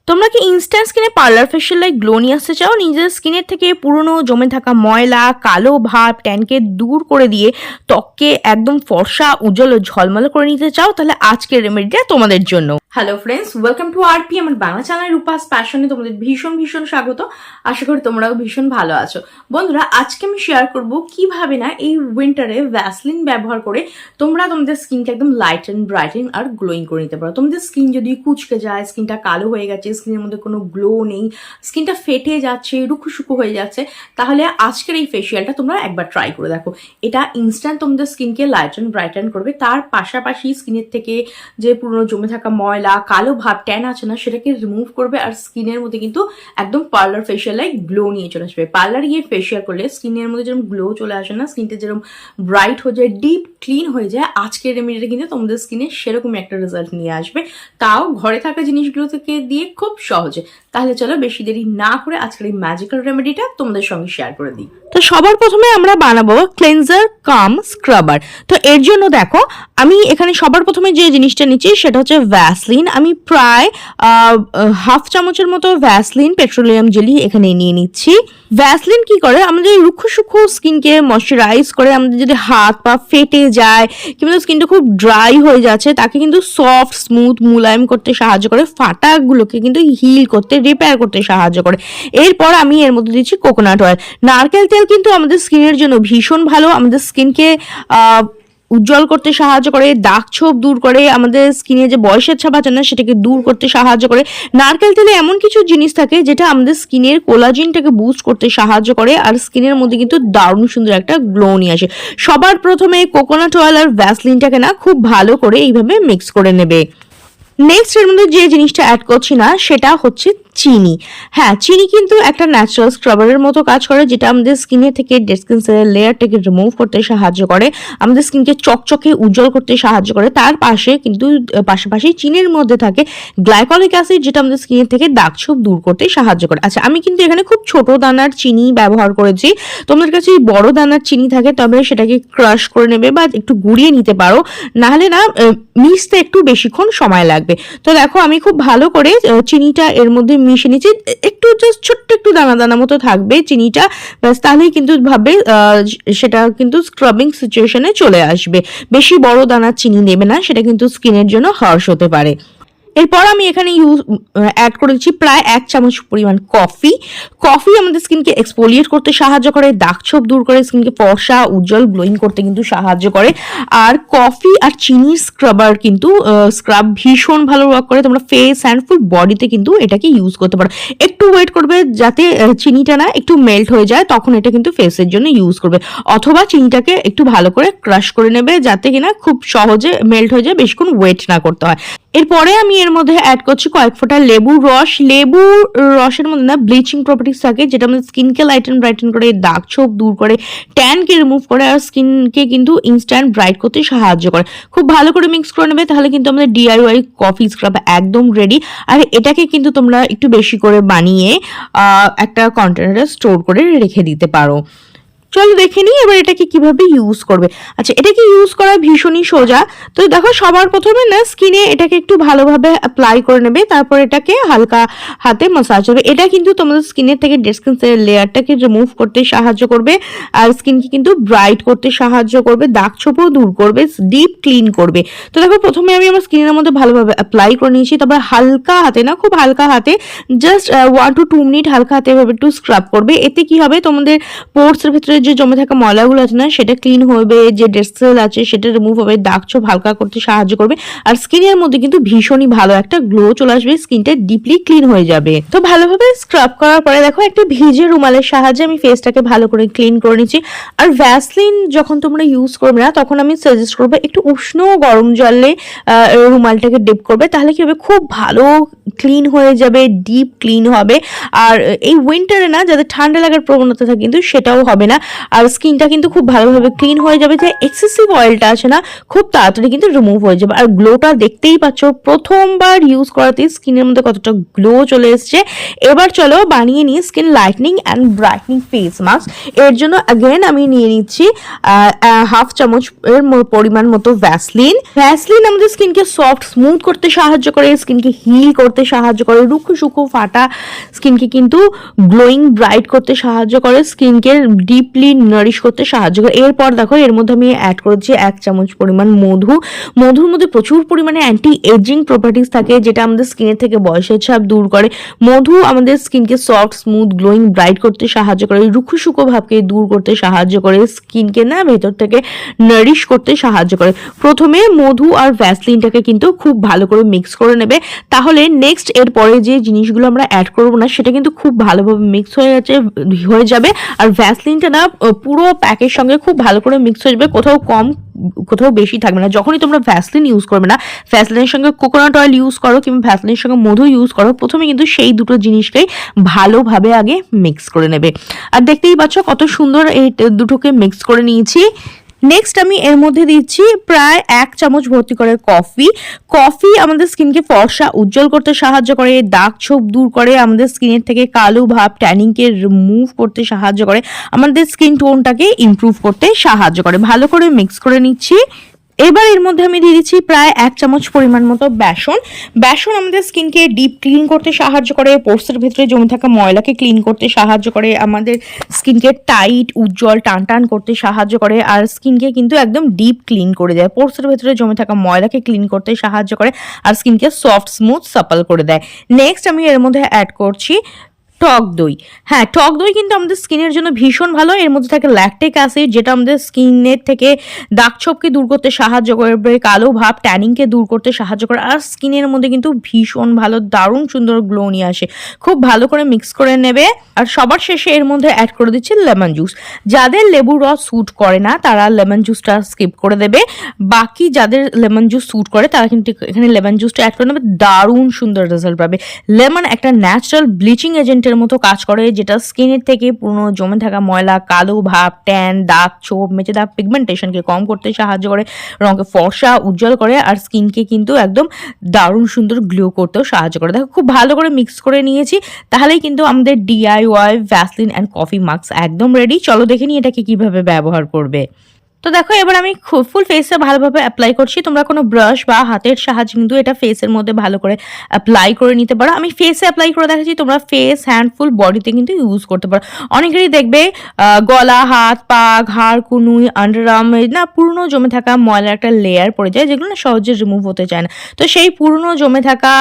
তোমরা কি ইনস্ট্যান্ট স্কিনে পার্লার ফেশিয়াল লাইক গ্লো নিয়ে আসতে চাও? নিজের স্কিনের থেকে পুরনো জমে থাকা ময়লা, কালো ভাব, ট্যানকে দূর করে দিয়ে ত্বককে একদম ফর্সা, উজ্জ্বল ও ঝলমলে করে নিতে চাও? তাহলে আজকের রেমেডিটা তোমাদের জন্য। Hello friends, welcome to RP, আমার বাংলা চ্যানেল রূপাস প্যাশনে তোমাদের ভীষণ ভীষণ স্বাগত। আশা করি তোমরাও ভীষণ ভালো আছো। বন্ধুরা, আজকে আমি শেয়ার করব কিভাবে না এই উইন্টারে ভ্যাসলিন ব্যবহার করে তোমরা তোমাদের স্কিনকে একদম লাইটেন, ব্রাইটেন আর গ্লোয়িং করে নিতে পারো। তোমাদের স্কিন যদি কুচকে যায়, স্কিনটা কালো হয়ে গেছে, স্কিনের মধ্যে কোনো গ্লো নেই, স্কিনটা ফেটে যাচ্ছে, রুখু শুকু হয়ে যাচ্ছে, তাহলে আজকের এই ফেসিয়ালটা তোমরা একবার ট্রাই করে দেখো। এটা ইনস্ট্যান্ট তোমাদের স্কিনকে লাইটেন, ব্রাইটেন করবে। তার পাশাপাশি স্কিনের থেকে যে পুরনো জমে থাকা ময়লা, কালো ভাব, ট্যান আছে না, সেটাকে রিমুভ করবে। আর স্কিনের মধ্যে কিন্তু একদম পার্লার ফেসিয়াল লাইক গ্লো নিয়ে চলে আসবে। পার্লার গিয়ে ফেসিয়াল করলে স্কিনের মধ্যে যেরকম গ্লো চলে আসে না, স্কিনটা যেরকম ব্রাইট হয়ে যায়, ডিপ ক্লিন হয়ে যায়, আজকের রেমেডিটা কিন্তু তোমাদের স্কিনে সেরকমই একটা রেজাল্ট নিয়ে আসবে, তাও ঘরে থাকা জিনিসগুলো থেকে দিয়ে খুব সহজে। তাহলে চলো বেশি দেরি না করে আজকের এই ম্যাজিক্যাল রেমেডিটা তোমাদের সঙ্গে শেয়ার করে দিই। তো সবার প্রথমে আমরা বানাবো ক্লেনজার কাম স্ক্রাবার। তো এর জন্য দেখো, আমি এখানে সবার প্রথমে যে জিনিসটা নিচ্ছি সেটা হচ্ছে ভ্যাসলিন। আমি প্রায় হাফ চামচের মতো ভ্যাসলিন পেট্রোলিয়াম জেলি এখানে নিয়ে নিচ্ছি। ভ্যাসলিন কি করে, আমাদের রুক্ষ সূক্ষ্ম স্কিনকে ময়শ্চারাইজ করে। আমাদের যদি হাত পা ফেটে যায় কিংবা স্কিনটা খুব ড্রাই হয়ে যাচ্ছে, তাকে কিন্তু সফট, স্মুথ, মুলায়ম করতে সাহায্য করে। ফাটাগুলোকে কিন্তু হিল করতে, রিপেয়ার করতে সাহায্য করে। এরপর আমি এর মধ্যে দিচ্ছি কোকোনাট অয়েল। নারকেল তেল কিন্তু আমাদের স্কিনের জন্য ভীষণ ভালো। আমাদের স্কিনকে উজ্জ্বল করতে সাহায্য করে, দাগ ছোপ দূর করে, আমাদের স্কিনে যে বয়সের ছাপ আছে না সেটাকে দূর করতে সাহায্য করে। নারকেল তেলে এমন কিছু জিনিস থাকে যেটা আমাদের স্কিনের কোলাজিনটাকে বুস্ট করতে সাহায্য করে, আর স্কিনের মধ্যে কিন্তু দারুণ সুন্দর একটা গ্লো নিয়ে আসে। সবার প্রথমে কোকোনাট অয়েল আর ভ্যাসলিনটাকে না খুব ভালো করে এইভাবে মিক্স করে নেবে। নেক্সট এর মধ্যে যে জিনিসটা অ্যাড করছি না সেটা হচ্ছে চিনি। হ্যাঁ, চিনি কিন্তু একটা ন্যাচারাল স্ক্রাবারের মতো কাজ করে, যেটা আমাদের স্কিনের থেকে ডেড স্কিন সেলের লেয়ারটাকে রিমুভ করতে সাহায্য করে, আমাদের স্কিনকে চকচকে উজ্জ্বল করতে সাহায্য করে। তার পাশে কিন্তু পাশাপাশি চিনির মধ্যে থাকে গ্লাইকলিক অ্যাসিড, যেটা আমাদের স্কিনের থেকে দাগ ছোপ দূর করতে সাহায্য করে। আচ্ছা, আমি কিন্তু এখানে খুব ছোট দানার চিনি ব্যবহার করেছি। তোমাদের কাছে বড় দানার চিনি থাকে তবে সেটাকে ক্রাশ করে নেবে বা একটু গুঁড়িয়ে নিতে পারো, নাহলে না মিশতে একটু বেশিক্ষণ সময় লাগবে। তো দেখো, আমি খুব ভালো করে চিনিটা এর মধ্যে মিশিয়ে নিচ্ছি। একটু জাস্ট ছোট্ট একটু দানা দানা মতো থাকবে চিনিটা, ব্যাস, তাহলেই কিন্তু ভাবে সেটা কিন্তু স্ক্রাবিং সিচুয়েশনে চলে আসবে। বেশি বড় দানার চিনি নেবে না, সেটা কিন্তু স্কিনের জন্য হার্শ হতে পারে। এরপর আমি এখানে অ্যাড করেছি প্রায় 1 চামচ পরিমাণ কফি। কফি আমাদের স্কিনকে এক্সফোলিয়েট করতে সাহায্য করে, দাগ ছোপ দূর করে, স্কিনকে ফর্সা, উজ্জ্বল, গ্লোয়িং করতে কিন্তু সাহায্য করে। আর কফি আর চিনির স্ক্রাবার কিন্তু স্ক্রাব ভীষণ ভালো ওয়ার্ক করে। তোমরা ফেস অ্যান্ড ফুল বডিতে কিন্তু এটাকে ইউজ করতে পারো। একটু ওয়েট করবে যাতে চিনিটা না একটু মেল্ট হয়ে যায়, তখন এটা কিন্তু ফেসের জন্য ইউজ করবে। অথবা চিনিটাকে একটু ভালো করে ক্রাশ করে নেবে যাতে কিনা খুব সহজে মেল্ট হয়ে যায়, বেশিক্ষণ ওয়েট না করতে হয়। এরপরে আমি এর মধ্যে অ্যাড করছি কয়েক ফোঁটা লেবুর রস। লেবুর রসের মধ্যে না ব্লিচিং প্রপার্টিস থাকে, যেটা আমাদের স্কিনকে লাইটেন, ব্রাইটেন করে, দাগ ছোপ দূর করে, ট্যানকে রিমুভ করে, আর স্কিনকে কিন্তু ইনস্ট্যান্ট ব্রাইট করতে সাহায্য করে। খুব ভালো করে মিক্স করে নেবে, তাহলে কিন্তু আমাদের ডিআইওয়াই কফি স্ক্রাব একদম রেডি। আর এটাকে কিন্তু তোমরা একটু বেশি করে বানিয়ে একটা কন্টেনারে স্টোর করে রেখে দিতে পারো। চলো দেখে নিই এবার এটাকে কিভাবে ইউজ করবে। আচ্ছা, এটাকে ইউজ করা ভীষণই সোজা। তো দেখো, সবার প্রথমে না স্কিনে এটাকে একটু ভালোভাবে অ্যাপ্লাই করে নেবে, তারপর এটাকে হালকা হাতে মাসাজ করবে। এটা কিন্তু তোমাদের স্কিনের থেকে ডেড স্কিন সেলের লেয়ারটাকে রিমুভ করতে সাহায্য করবে, আর স্কিনকে কিন্তু ব্রাইট করতে সাহায্য করবে, দাগ ছোপও দূর করবে, ডিপ ক্লিন করবে। তো দেখো, প্রথমে আমি আমার স্কিনের মধ্যে ভালোভাবে অ্যাপ্লাই করে নিয়েছি, তারপর হালকা হাতে না, খুব হালকা হাতে, জাস্ট 1 to 2 মিনিট হালকা হাতে এভাবে একটু স্ক্রাব করবে। এতে কি হবে, তোমাদের পোর্সের ভিতরে যে জমে থাকা ময়লাগুলো আছে না সেটা ক্লিন হবে, যে ডেড সেল আছে সেটা রিমুভ হবে, দাগ ছোপ হালকা করতে সাহায্য করবে, আর স্কিনের মধ্যে কিন্তু ভীষণই ভালো একটা গ্লো চলে আসবে, স্কিনটা ডিপলি ক্লিন হয়ে যাবে। তো ভালোভাবে স্ক্রাব করার পরে দেখো, একটা ভিজে রুমালের সাহায্যে আমি ফেসটাকে ভালো করে ক্লিন করে নিচ্ছি। আর ভ্যাসলিন যখন তোমরা ইউজ করবে না, তখন আমি সাজেস্ট করবো একটু উষ্ণ গরম জলে রুমালটাকে ডিপ করবে, তাহলে কি হবে, খুব ভালো ক্লিন হয়ে যাবে, ডিপ ক্লিন হবে। আর এই উইন্টারে না যাদের ঠান্ডা লাগার প্রবণতা থাকে কিন্তু সেটাও হবে না। আর স্কিনটা কিন্তু খুব ভালোভাবে ক্লিন হয়ে যাবে, যে এক্সেসিভ অয়েলটা আছে না খুব তাড়াতাড়ি কিন্তু রিমুভ হয়ে যাবে। আর গ্লোটা দেখতেই পাচ্ছ প্রথমবার ইউজ করাতেই স্কিনের মধ্যে কতটা গ্লো চলে এসছে। এবার চলো বানিয়ে নিই skin lightning and brightening face mask. এর জন্য অ্যাগেন আমি নিয়ে নিচ্ছি হাফ চামচ এর পরিমাণ মতো ভ্যাসলিন। ভ্যাসলিন আমাদের স্কিনকে সফট স্মুথ করতে সাহায্য করে, স্কিনকে হিল করতে সাহায্য করে, রুক্ষ সুক্ষ ফাটা স্কিনকে কিন্তু গ্লোয়িং ব্রাইট করতে সাহায্য করে, স্কিনকে ডিপলি নারিশ করতে সাহায্য করে। এরপর দেখো এর মধ্যে আমি অ্যাড করেছি 1 চামচ পরিমাণ মধু। মধুর মধ্যে প্রচুর পরিমাণে অ্যান্টি এজিং প্রপার্টিস থাকে, যেটা আমাদের স্কিনের থেকে বয়সের ছাপ দূর করে। মধু আমাদের স্কিনকে সফট স্মুথ গ্লোয়িং ব্রাইট করতে সাহায্য করে, রুক্ষ সুক্ষ ভাবকে দূর করতে সাহায্য করে, স্কিনকে না ভেতর থেকে নারিশ করতে সাহায্য করে। প্রথমে মধু আর ভ্যাসলিনটাকে কিন্তু খুব ভালো করে মিক্স করে নেবে, তাহলে নেক্সট এর পরে যে জিনিসগুলো আমরা অ্যাড করবো না সেটা কিন্তু খুব ভালোভাবে মিক্স হয়ে যাবে। আর ভ্যাসলিনটা না পুরো প্যাকের সঙ্গে খুব ভালো করে মিক্স হয়ে যাবে, কোথাও কম কোথাও বেশি থাকবে না। যখনই তোমরা ভ্যাসলিন ইউজ করবে না, ভ্যাসলিনের সঙ্গে কোকোনাট অয়েল ইউজ করো কিংবা ভ্যাসলিনের সঙ্গে মধু ইউজ করো, প্রথমে কিন্তু সেই দুটো জিনিসকেই ভালোভাবে আগে মিক্স করে নেবে। আর দেখতেই পাচ্ছ কত সুন্দর এই দুটোকে মিক্স করে নিয়েছি। নেক্সট আমি এর মধ্যে দিচ্ছি প্রায় 1 চামচ ভর্তি করে কফি। কফি আমাদের স্কিনকে ফর্সা উজ্জ্বল করতে সাহায্য করে, দাগ ছোপ দূর করে, আমাদের স্কিনের থেকে কালো ভাব ট্যানিংকে রিমুভ করতে সাহায্য করে, আমাদের স্কিন টোনটাকে ইমপ্রুভ করতে সাহায্য করে। ভালো করে মিক্স করে নিচ্ছি। এবার এর মধ্যে আমি দিয়ে দিচ্ছি প্রায় 1 চামচ পরিমাণ মতো বেসন। বেসন আমাদের স্কিনকে ডিপ ক্লিন করতে সাহায্য করে, পোর্সের ভেতরে জমে থাকা ময়লাকে ক্লিন করতে সাহায্য করে, আমাদের স্কিনকে টাইট উজ্জ্বল টান টান করতে সাহায্য করে, আর স্কিনকে কিন্তু একদম ডিপ ক্লিন করে দেয়। পোর্সের ভেতরে জমে থাকা ময়লাকে ক্লিন করতে সাহায্য করে, আর স্কিনকে সফট স্মুথ সাপল করে দেয়। নেক্সট আমি এর মধ্যে অ্যাড করছি টক দই। হ্যাঁ, টক দই কিন্তু আমাদের স্কিনের জন্য ভীষণ ভালো। এর মধ্যে থাকে ল্যাকটিক অ্যাসিড, যেটা আমাদের স্কিনের থেকে দাগ ছোপকে দূর করতে সাহায্য করবে, কালো ভাব ট্যানিংকে দূর করতে সাহায্য করে, আর স্কিনের মধ্যে কিন্তু ভীষণ ভালো দারুণ সুন্দর গ্লো নিয়ে আসে। খুব ভালো করে মিক্স করে নেবে। আর সবার শেষে এর মধ্যে অ্যাড করে দিচ্ছি লেমন জুস। যাদের লেবুর রস স্যুট করে না তারা লেমন জুসটা স্কিপ করে দেবে, বাকি যাদের লেমন জুস স্যুট করে তারা কিন্তু এখানে লেমন জুসটা অ্যাড করে নেবে, দারুণ সুন্দর রেজাল্ট পাবে। লেমন একটা ন্যাচারাল ব্লিচিং এজেন্টের মতো কাজ করে, যেটা স্কিনের থেকে পুরনো জমে থাকা ময়লা, কালো ভাব, ট্যান, দাগ ছোপ, মেচে দাগ, পিগমেন্টেশনকে কম করতে সাহায্য করে, রঙকে ফর্সা উজ্জ্বল করে, আর স্কিনকে কিন্তু একদম দারুণ সুন্দর গ্লো করতেও সাহায্য করে। দেখো খুব ভালো করে মিক্স করে নিয়েছি, তাহলেই কিন্তু আমাদের DIY Vaseline and coffee mask একদম রেডি। চলো দেখে নিই এটাকে কিভাবে ব্যবহার করবে। তো দেখো এবার আমি ফুল ফেসে ভালোভাবে অ্যাপ্লাই করছি। তোমরা কোনো ব্রাশ বা হাতের সাহায্যে কিন্তু এটা ফেসের মধ্যে ভালো করে অ্যাপ্লাই করে নিতে পারো। আমি ফেসে অ্যাপ্লাই করে দেখাচ্ছি, তোমরা ফেস, হ্যান্ড, ফুল বডিতে কিন্তু ইউজ করতে পারো। অনেকেরই দেখবে গলা, হাত, পা, ঘাড়, কুনুই, আন্ডারআর্ম না পুরনো জমে থাকা ময়লার একটা লেয়ার পড়ে যায়, যেগুলো না সহজে রিমুভ হতে চায় না। তো সেই পুরনো জমে থাকা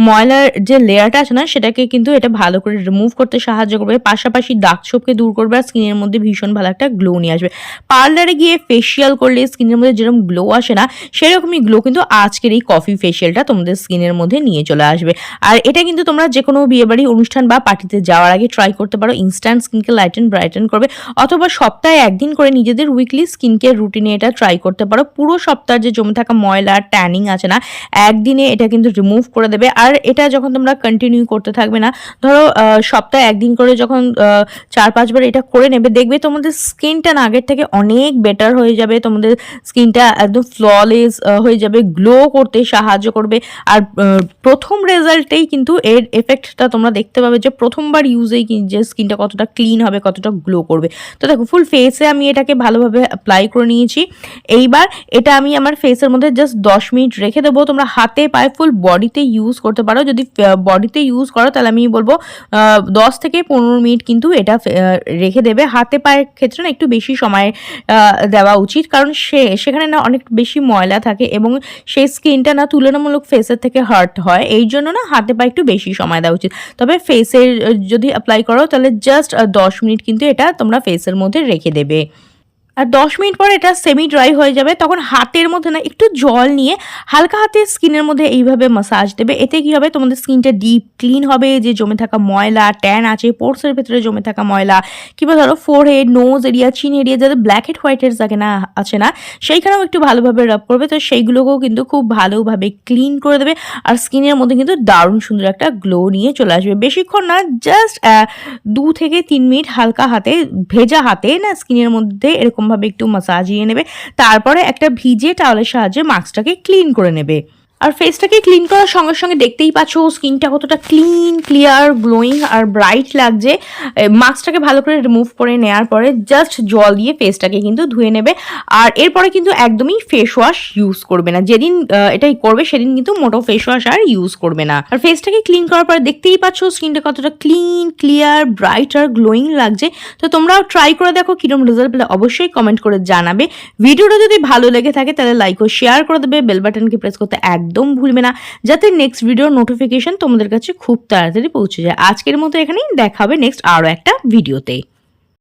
ময়লার যে লেয়ারটা আছে না সেটাকে কিন্তু এটা ভালো করে রিমুভ করতে সাহায্য করবে, পাশাপাশি দাগ ছোপকে দূর করবে, আর স্কিনের মধ্যে ভীষণ ভালো একটা গ্লো নিয়ে আসবে। পার্লারে গিয়ে ফেশিয়াল করলে স্কিনের মধ্যে যেরকম গ্লো আসে না সেরকমই গ্লো কিন্তু আজকের এই কফি ফেশিয়ালটা তোমাদের স্কিনের মধ্যে নিয়ে চলে আসবে। আর এটা কিন্তু তোমরা যে কোনো বিয়েবাড়ি অনুষ্ঠান বা পার্টিতে যাওয়ার আগে ট্রাই করতে পারো। ইনস্ট্যান্ট স্কিনকে লাইটেন ব্রাইটেন করবে, অথবা সপ্তাহে একদিন করে নিজেদের উইকলি স্কিন কেয়ার রুটিনে এটা ট্রাই করতে পারো। পুরো সপ্তাহের যে জমে থাকা ময়লা ট্যানিং আছে না একদিনে এটা কিন্তু রিমুভ করে দেবে। আর এটা যখন তোমরা কন্টিনিউ করতে থাকবে না, ধরো সপ্তাহে একদিন করে যখন 4-5 বার এটা করে নেবে, দেখবে তোমাদের স্কিনটা না আগের থেকে অনেক বেটার হয়ে যাবে, তোমাদের স্কিনটা একদম ফ্ললেস হয়ে যাবে, গ্লো করতে সাহায্য করবে। আর প্রথম রেজাল্টেই কিন্তু এর এফেক্টটা তোমরা দেখতে পাবে, যে প্রথমবার ইউজেই যে স্কিনটা কতটা ক্লিন হবে, কতটা গ্লো করবে। তো দেখো ফুল ফেসে আমি এটাকে ভালোভাবে অ্যাপ্লাই করে নিয়েছি। এইবার এটা আমি আমার ফেসের মধ্যে জাস্ট 10 মিনিট রেখে দেবো। তোমরা হাতে পায়ে ফুল বডিতে ইউজ করতে পারো। যদি বডিতে ইউজ করো তাহলে আমি বলবো 10 থেকে 15 মিনিট কিন্তু এটা রেখে দেবে। হাতে পায়ের ক্ষেত্রে না একটু বেশি সময় দেওয়া উচিত, কারণ সেখানে না অনেক বেশি ময়লা থাকে এবং সেই স্কিনটা না তুলনামূলক ফেসের থেকে হার্ট হয়, এই জন্য না হাতে পায়ে একটু বেশি সময় দেওয়া উচিত। তবে ফেসের যদি অ্যাপ্লাই করো তাহলে জাস্ট 10 মিনিট কিন্তু এটা তোমরা ফেসের মধ্যে রেখে দেবে। আর 10 মিনিট পর এটা সেমি ড্রাই হয়ে যাবে, তখন হাতের মধ্যে না একটু জল নিয়ে হালকা হাতে স্কিনের মধ্যে এইভাবে মাসাজ দেবে। এতে কি হবে, তোমাদের স্কিনটা ডিপ ক্লিন হবে, যে জমে থাকা ময়লা, ট্যান আছে, পোর্সের ভেতরে জমে থাকা ময়লা, কিংবা ধরো forehead, nose area, chin area, যাদের ব্ল্যাক হেড হোয়াইট হেডস থাকে না আছে না, সেইখানেও একটু ভালোভাবে রাব করবে। তো সেইগুলোকেও কিন্তু খুব ভালোভাবে ক্লিন করে দেবে, আর স্কিনের মধ্যে কিন্তু দারুণ সুন্দর একটা গ্লো নিয়ে চলে আসবে। বেশিক্ষণ না, জাস্ট 2 থেকে 3 মিনিট হালকা হাতে, ভেজা হাতে না স্কিনের মধ্যে এরকমভাবে একটু মাসাজিয়ে নেবে। তারপরে একটা ভিজে টাওয়ালের সাহায্যে মাস্কটাকে ক্লিন করে নেবে। আর ফেসটাকে ক্লিন করার সঙ্গে সঙ্গে দেখতেই পাচ্ছ স্কিনটা কতটা ক্লিন, ক্লিয়ার, গ্লোয়িং আর ব্রাইট লাগছে। মাস্কটাকে ভালো করে রিমুভ করে নেওয়ার পরে জাস্ট জল দিয়ে ফেসটাকে কিন্তু ধুয়ে নেবে। আর এরপরে কিন্তু একদমই ফেস ওয়াশ ইউজ করবে না। যেদিন এটাই করবে সেদিন কিন্তু মোটো ফেস ওয়াশ আর ইউজ করবে না। আর ফেসটাকে ক্লিন করার পরে দেখতেই পাচ্ছ স্কিনটা কতটা ক্লিন, ক্লিয়ার, ব্রাইট আর গ্লোয়িং লাগছে। তো তোমরাও ট্রাই করে দেখো, কিরকম রেজাল্ট পেলে অবশ্যই কমেন্ট করে জানাবে। ভিডিওটা যদি ভালো লেগে থাকে তাহলে লাইক ও শেয়ার করে দেবে, বেল বাটনকে প্রেস করতে একদম ভুলবে না, যাতে নেক্সট ভিডিওর নোটিফিকেশন তোমাদের কাছে খুব তাড়াতাড়ি পৌঁছে যায়। আজকের মতো এখানেই, দেখা হবে নেক্সট আরও একটা ভিডিওতে।